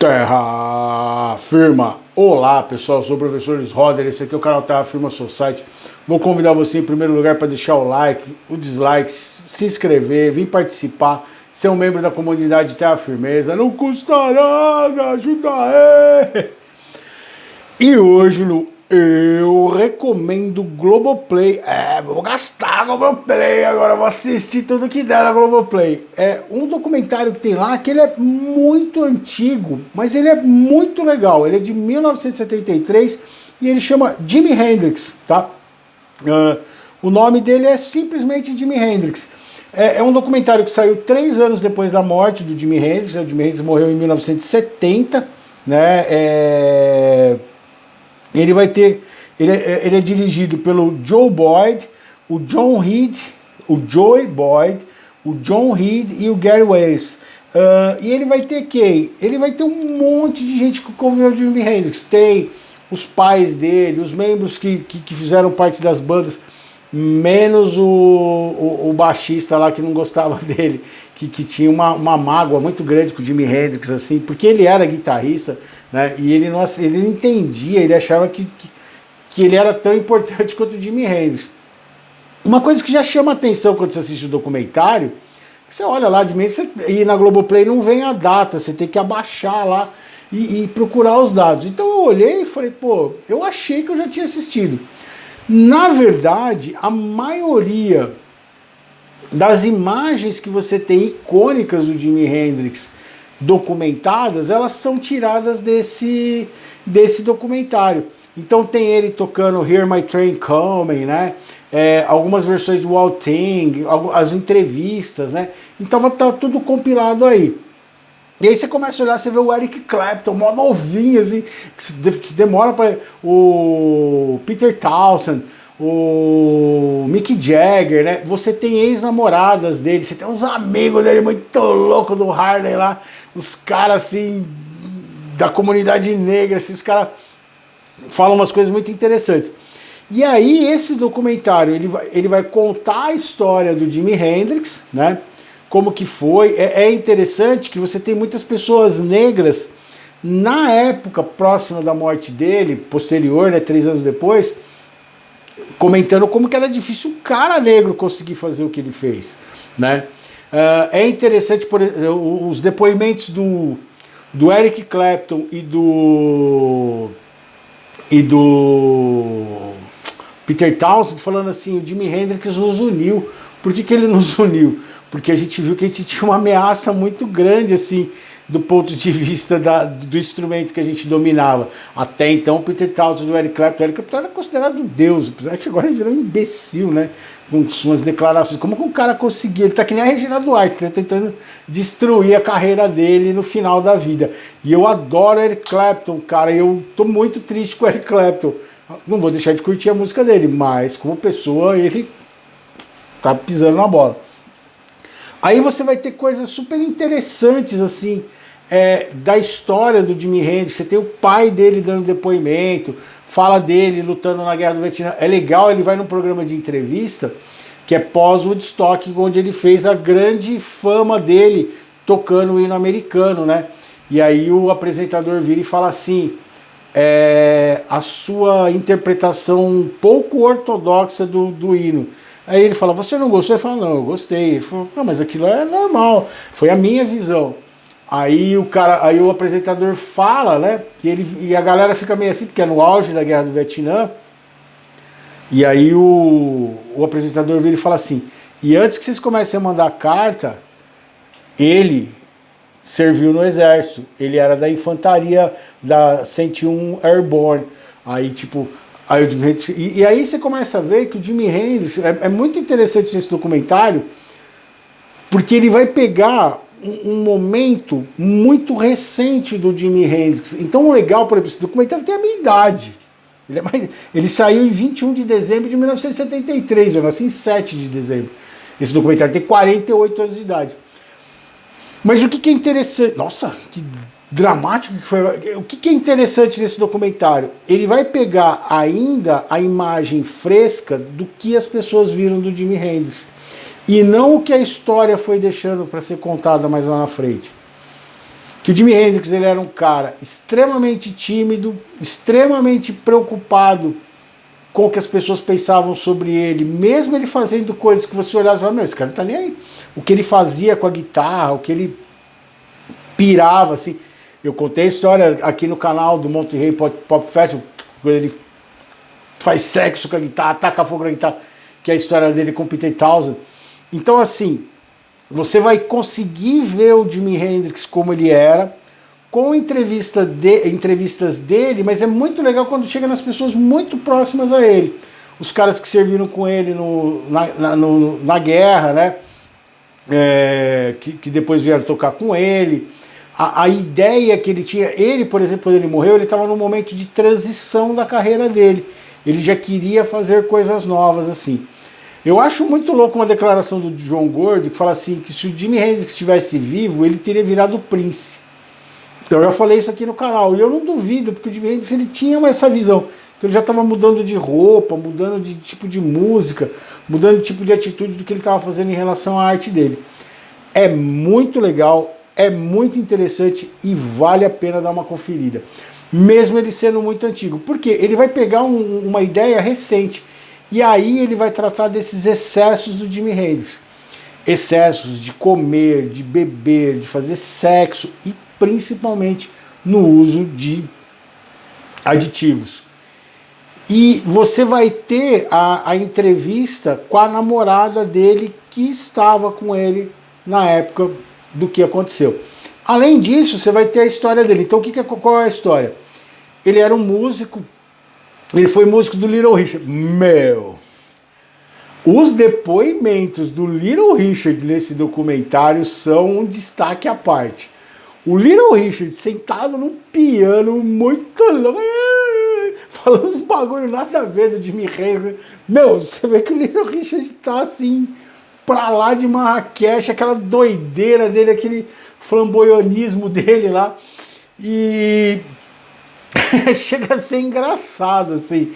Terra Firma. Olá pessoal, eu sou o professor Roder, esse aqui é o canal Terra Firma Society. Vou convidar você em primeiro lugar para deixar o like, o dislike, se inscrever, vir participar, ser um membro da comunidade Terra Firmeza, não custa nada, ajuda aí! E hoje eu recomendo Globoplay. Vou gastar Globoplay agora, vou assistir tudo que der na Globoplay. É um documentário que tem lá, que ele é muito antigo, mas ele é muito legal. Ele é de 1973 e ele chama Jimi Hendrix, tá? O nome dele é simplesmente Jimi Hendrix. É um documentário que saiu 3 anos depois da morte do Jimi Hendrix. O Jimi Hendrix morreu em 1970, né? Ele é dirigido pelo Joe Boyd, o John Reed, o Joey Boyd, o John Reed e o Gary Weiss. E ele vai ter quem? Ele vai ter um monte de gente que conviveu de Jimi Hendrix. Tem os pais dele, os membros que fizeram parte das bandas, menos o baixista lá que não gostava dele, que tinha uma mágoa muito grande com o Jimi Hendrix, assim, porque ele era guitarrista, né, e ele não entendia, ele achava que ele era tão importante quanto o Jimi Hendrix. Uma coisa que já chama atenção quando você assiste o documentário, você olha lá de mês e na Globoplay não vem a data, você tem que abaixar lá e procurar os dados. Então eu olhei e falei, pô, eu achei que eu já tinha assistido. Na verdade, a maioria das imagens que você tem icônicas do Jimi Hendrix documentadas, elas são tiradas desse documentário. Então tem ele tocando Hear My Train Coming, né? Algumas versões do Wild Thing, as entrevistas, né? Então tá tudo compilado aí. E aí você começa a olhar, você vê o Eric Clapton, mó novinho, assim, que demora para o Peter Townsend, o Mick Jagger, né? Você tem ex-namoradas dele, você tem uns amigos dele muito loucos do Harley lá, os caras assim, da comunidade negra, assim, os caras falam umas coisas muito interessantes. E aí esse documentário, ele vai contar a história do Jimi Hendrix, né? Como que foi. É interessante que você tem muitas pessoas negras na época próxima da morte dele, posterior, né, 3 anos depois, comentando como que era difícil um cara negro conseguir fazer o que ele fez, né? É interessante por exemplo, os depoimentos do Eric Clapton e do Peter Townsend falando assim, o Jimi Hendrix nos uniu. Por que ele nos uniu? Porque a gente viu que a gente tinha uma ameaça muito grande, assim, do ponto de vista do instrumento que a gente dominava. Até então, o Peter Townsend, o Eric Clapton era considerado Deus, apesar que agora ele virou um imbecil, né? Com suas declarações. Como que um cara conseguia? Ele tá que nem a Regina Duarte, né? Tentando destruir a carreira dele no final da vida. E eu adoro o Eric Clapton, cara, e eu tô muito triste com o Eric Clapton. Não vou deixar de curtir a música dele, mas como pessoa, ele tá pisando na bola. Aí você vai ter coisas super interessantes, assim, da história do Jimi Hendrix. Você tem o pai dele dando depoimento, fala dele lutando na Guerra do Vietnã. É legal, ele vai num programa de entrevista, que é pós-Woodstock, onde ele fez a grande fama dele tocando o hino americano, né? E aí o apresentador vira e fala assim, a sua interpretação um pouco ortodoxa do hino. Aí ele fala, você não gostou? Ele fala, não, eu gostei. Ele falou, não, mas aquilo é normal, foi a minha visão. Aí o apresentador fala, né? E a galera fica meio assim, porque é no auge da Guerra do Vietnã. E aí o apresentador vira e fala assim, e antes que vocês comecem a mandar carta, ele serviu no exército, ele era da infantaria da 101 Airborne. Aí tipo... E aí você começa a ver que o Jimi Hendrix, é muito interessante esse documentário, porque ele vai pegar um momento muito recente do Jimi Hendrix. Então o legal, por exemplo, esse documentário tem a minha idade. Ele saiu em 21 de dezembro de 1973, eu nasci em 7 de dezembro. Esse documentário tem 48 anos de idade. Mas o que é interessante... Nossa, que dramático que foi. O que é interessante nesse documentário? Ele vai pegar ainda a imagem fresca do que as pessoas viram do Jimi Hendrix e não o que a história foi deixando para ser contada mais lá na frente. que o Jimi Hendrix ele era um cara extremamente tímido, extremamente preocupado com o que as pessoas pensavam sobre ele, mesmo ele fazendo coisas que você olhava e falava, meu, esse cara não tá nem aí. O que ele fazia com a guitarra, o que ele pirava, assim. Eu contei a história aqui no canal do Monterey Pop Festival, quando ele faz sexo com a guitarra, ataca fogo na guitarra, que é a história dele com o Peter Townshend. Então, assim, você vai conseguir ver o Jimi Hendrix como ele era, com entrevistas dele, mas é muito legal quando chega nas pessoas muito próximas a ele. Os caras que serviram com ele na guerra, né? Que depois vieram tocar com ele. A ideia que ele tinha, ele, por exemplo, quando ele morreu, ele estava num momento de transição da carreira dele. Ele já queria fazer coisas novas, assim. Eu acho muito louco uma declaração do John Gordon, que fala assim, que se o Jimi Hendrix estivesse vivo, ele teria virado Prince. Então eu já falei isso aqui no canal, e eu não duvido, porque o Jimi Hendrix ele tinha essa visão. Então ele já estava mudando de roupa, mudando de tipo de música, mudando de tipo de atitude do que ele estava fazendo em relação à arte dele. É muito legal, é muito interessante e vale a pena dar uma conferida. Mesmo ele sendo muito antigo. Porque ele vai pegar uma ideia recente, e aí ele vai tratar desses excessos do Jimi Hendrix. Excessos de comer, de beber, de fazer sexo e principalmente no uso de aditivos. E você vai ter a entrevista com a namorada dele que estava com ele na época do que aconteceu. Além disso, você vai ter a história dele. Então, qual é a história? Ele era um músico, ele foi músico do Little Richard. Meu! Os depoimentos do Little Richard nesse documentário são um destaque à parte. O Little Richard sentado no piano, muito louco, falando uns bagulho nada a ver do Jimi Hendrix. Meu, você vê que o Little Richard tá assim, pra lá de Marrakech, aquela doideira dele, aquele flamboyanismo dele lá. E chega a ser engraçado, assim.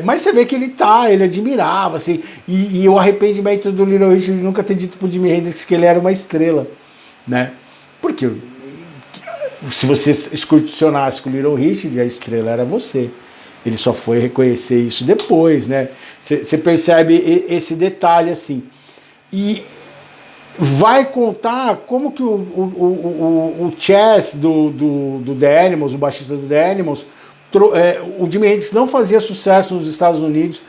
Mas você vê que ele admirava, assim. E o arrependimento do Little Richard de nunca ter dito pro Jimi Hendrix que ele era uma estrela, né? Porque se você excursionasse com o Little Richard, a estrela era você. Ele só foi reconhecer isso depois, né? Você percebe esse detalhe, assim. E vai contar como que o Chess do The Animals, o baixista do The Animals, o Jimi Hendrix não fazia sucesso nos Estados Unidos.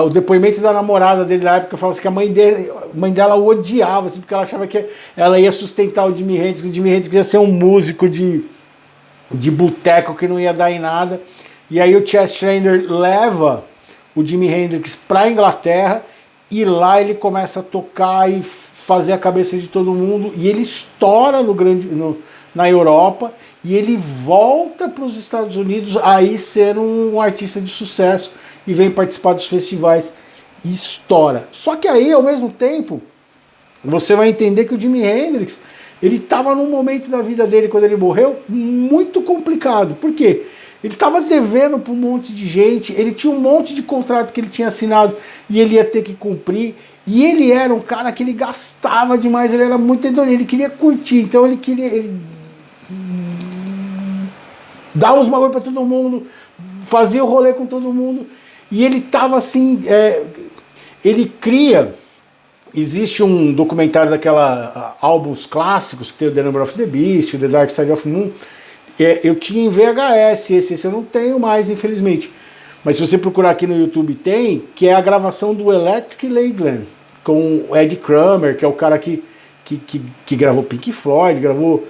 O depoimento da namorada dele na época falava assim que a mãe dela o odiava, assim, porque ela achava que ela ia sustentar o Jimi Hendrix. O Jimi Hendrix ia ser um músico de boteco que não ia dar em nada. E aí o Chess Chandler leva o Jimi Hendrix para a Inglaterra e lá ele começa a tocar e fazer a cabeça de todo mundo, e ele estoura na Europa, e ele volta para os Estados Unidos aí ser um artista de sucesso e vem participar dos festivais e estoura. Só que aí, ao mesmo tempo, você vai entender que o Jimi Hendrix, ele estava num momento da vida dele, quando ele morreu, muito complicado. Por quê? Ele estava devendo para um monte de gente, ele tinha um monte de contrato que ele tinha assinado e ele ia ter que cumprir. E ele era um cara que ele gastava demais, ele era muito hedonista, ele queria curtir, então ele dava os bagulho para todo mundo, fazia o rolê com todo mundo, e ele tava assim, ele cria, existe um documentário daquela álbuns clássicos, que tem o The Number of the Beast, o The Dark Side of the Moon, eu tinha em VHS, esse eu não tenho mais, infelizmente. Mas se você procurar aqui no YouTube tem, que é a gravação do Electric Ladyland, com o Eddie Kramer, que é o cara que gravou Pink Floyd, gravou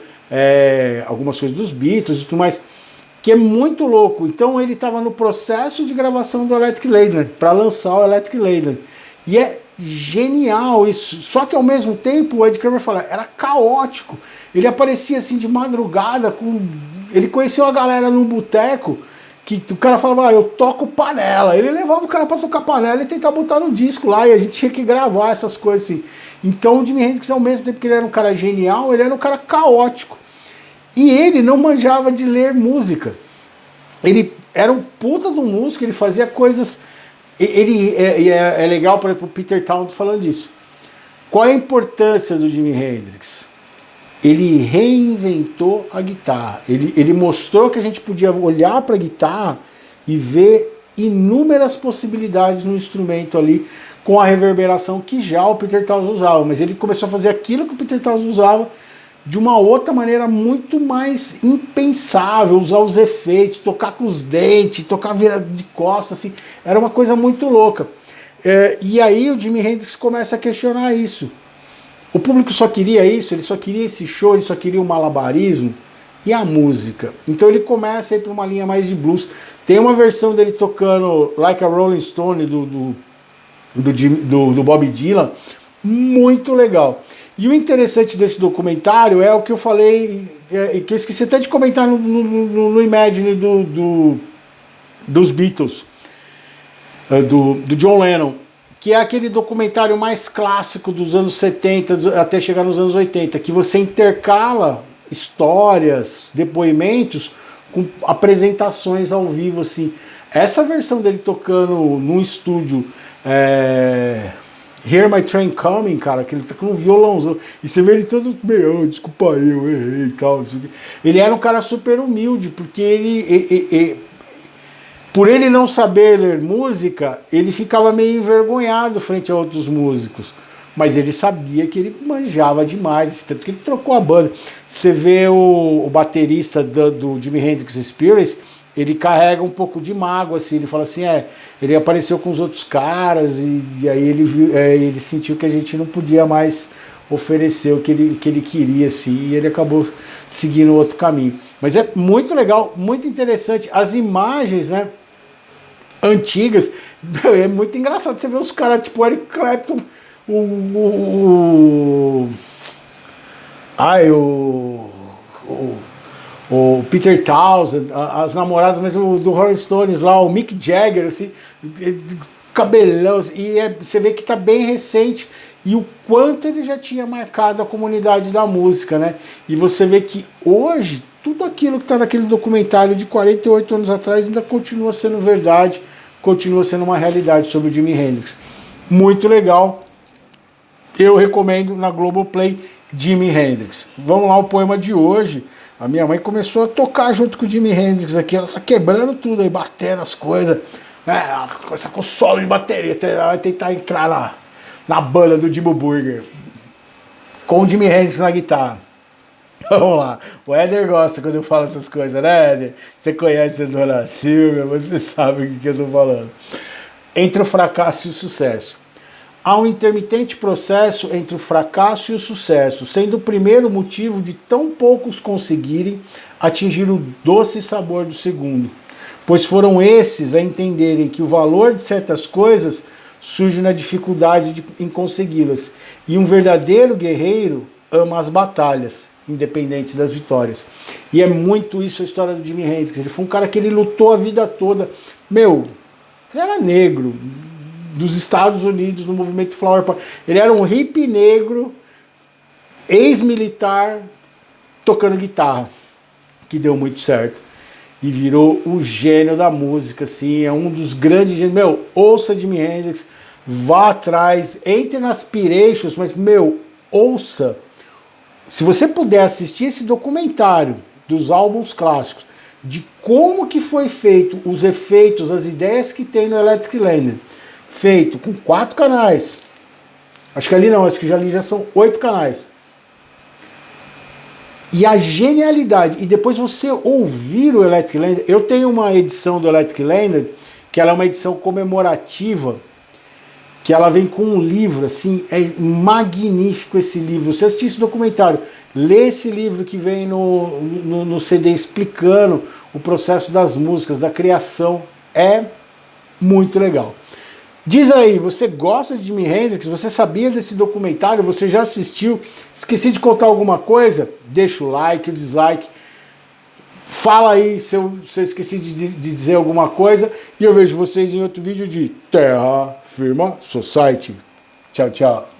algumas coisas dos Beatles e tudo mais, que é muito louco. Então ele estava no processo de gravação do Electric Ladyland, para lançar o Electric Ladyland. E é genial isso, só que ao mesmo tempo o Eddie Kramer fala, era caótico. Ele aparecia assim de madrugada, ele conheceu a galera num boteco, que o cara falava, eu toco panela. Ele levava o cara pra tocar panela e tentar botar no disco lá, e a gente tinha que gravar essas coisas assim. Então o Jimi Hendrix, ao mesmo tempo que ele era um cara genial, ele era um cara caótico. E ele não manjava de ler música. Ele era um puta do músico, ele fazia coisas... é legal, por exemplo, o Peter Townshend falando disso. Qual é a importância do Jimi Hendrix? ele reinventou a guitarra. Ele mostrou que a gente podia olhar para a guitarra e ver inúmeras possibilidades no instrumento ali, com a reverberação que já o Peter Tosh usava, mas ele começou a fazer aquilo que o Peter Tosh usava de uma outra maneira muito mais impensável, usar os efeitos, tocar com os dentes, tocar virado de costas, assim, era uma coisa muito louca. E aí o Jimi Hendrix começa a questionar isso. O público só queria isso, ele só queria esse show, ele só queria o malabarismo e a música. Então ele começa a ir para uma linha mais de blues. Tem uma versão dele tocando Like a Rolling Stone do Bob Dylan, muito legal. E o interessante desse documentário é o que eu falei, que eu esqueci até de comentar no Imagine dos Beatles, do John Lennon, que é aquele documentário mais clássico dos anos 70 até chegar nos anos 80, que você intercala histórias, depoimentos com apresentações ao vivo, assim. Essa versão dele tocando num estúdio, Hear My Train Coming, cara, que ele tá com um violãozão, e você vê ele todo meio, desculpa aí, eu errei e tal. Ele era um cara super humilde, porque por ele não saber ler música, ele ficava meio envergonhado frente a outros músicos. Mas ele sabia que ele manjava demais, tanto que ele trocou a banda. Você vê o baterista do Jimi Hendrix Experience, ele carrega um pouco de mágoa, assim, ele fala assim, ele apareceu com os outros caras, e aí ele sentiu que a gente não podia mais oferecer o que ele queria, assim, e ele acabou seguindo outro caminho. Mas é muito legal, muito interessante, as imagens, né, antigas, é muito engraçado você ver os caras, tipo o Eric Clapton, o Peter Tosh, as namoradas, mas do Rolling Stones lá, o Mick Jagger, assim, cabelão, assim, e você vê que tá bem recente, e o quanto ele já tinha marcado a comunidade da música, né? E você vê que hoje, tudo aquilo que tá naquele documentário de 48 anos atrás ainda continua sendo verdade, continua sendo uma realidade sobre o Jimi Hendrix. Muito legal. Eu recomendo na Globoplay, Jimi Hendrix. Vamos lá, o poema de hoje. A minha mãe começou a tocar junto com o Jimi Hendrix aqui, ela tá quebrando tudo aí, batendo as coisas. Começa com solo de bateria, vai tentar entrar na banda do Dimmu Borgir, com o Jimi Hendrix na guitarra. Vamos lá, o Éder gosta quando eu falo essas coisas, né, Éder? Você conhece a Dona Silvia, você sabe o que eu tô falando. Entre o fracasso e o sucesso. Há um intermitente processo entre o fracasso e o sucesso, sendo o primeiro motivo de tão poucos conseguirem atingir o doce sabor do segundo, pois foram esses a entenderem que o valor de certas coisas surge na dificuldade em consegui-las, e um verdadeiro guerreiro ama as batalhas, independente das vitórias. E é muito isso a história do Jimi Hendrix. Ele foi um cara que ele lutou a vida toda. Ele era negro, dos Estados Unidos, no movimento Flower Power. Ele era um hippie negro, ex-militar, tocando guitarra, que deu muito certo. E virou o gênio da música, assim, é um dos grandes gênios. Ouça Jimi Hendrix, vá atrás, entre nas Pirations, mas, ouça. Se você puder assistir esse documentário dos álbuns clássicos, de como que foi feito, os efeitos, as ideias que tem no Electric Landing, feito com 4 canais, acho que ali não, acho que ali já são 8 canais, e a genialidade, e depois você ouvir o Electric Landing. Eu tenho uma edição do Electric Landing, que ela é uma edição comemorativa, que ela vem com um livro, assim, é magnífico esse livro. Você assiste esse documentário, lê esse livro que vem no CD explicando o processo das músicas, da criação, é muito legal. Diz aí, você gosta de Jimi Hendrix? Você sabia desse documentário? Você já assistiu? Esqueci de contar alguma coisa? Deixa o like, o dislike. Fala aí se eu esqueci de dizer alguma coisa. E eu vejo vocês em outro vídeo de Terra Firma Society. Tchau, tchau.